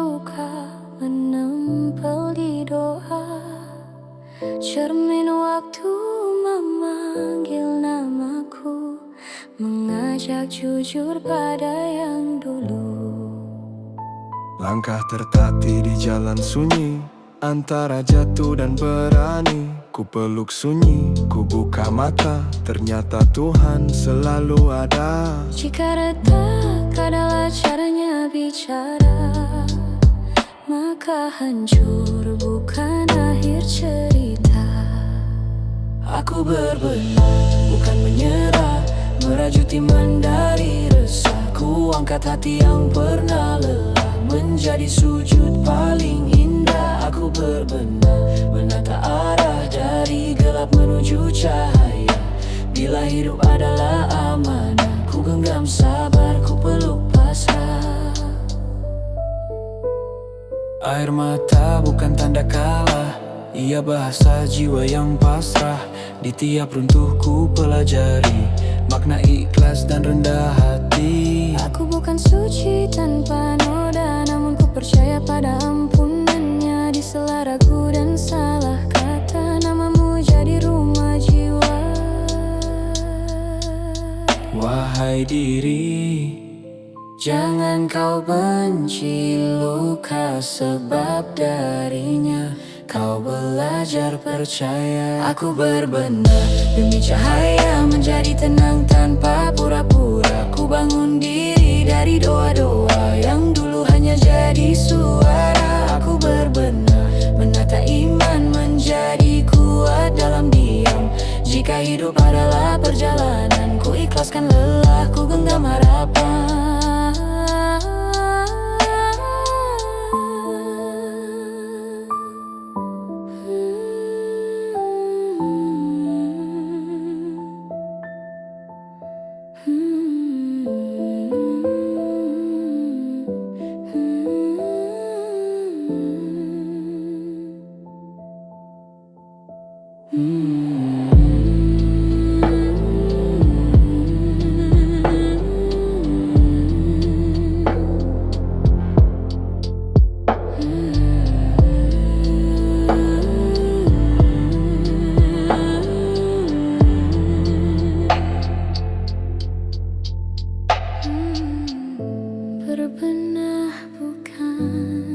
luka menempel di doa. Cermin waktu memanggil namaku, mengajak jujur pada yang dulu. Langkah tertatih di jalan sunyi, antara jatuh dan berani. Ku peluk sunyi, ku buka mata, ternyata Tuhan selalu ada. Jika retak adalah caranya bicara, maka hancur bukan akhir cerita. Aku berbenah, bukan menyerah, merajut iman dari resah. Ku angkat hati yang pernah lelah, menjadi sujud paling indah. Aku berbenah, menata arah dari gelap menuju cahaya. Bila hidup adalah amanah, ku genggam sabar, ku peluk pasrah. Air mata bukan tanda kalah, ia bahasa jiwa yang pasrah. Di tiap runtuh ku pelajari makna ikhlas dan rendah hati. Aku bukan suci tanpa noda, namun ku percaya pada ampunannya. Di sela ragu dan salah kata, namamu jadi rumah jiwa. Wahai diri, jangan kau benci luka, sebab darinya kau belajar percaya. Aku berbenah demi cahaya, menjadi tenang tanpa pura-pura. Ku bangun diri dari doa-doa yang dulu hanya jadi suara. Aku berbenah, menata iman, menjadi kuat dalam diam. Jika hidup adalah perjalanan, ku ikhlaskan lelah, ku genggam harapan. Berbenah bukan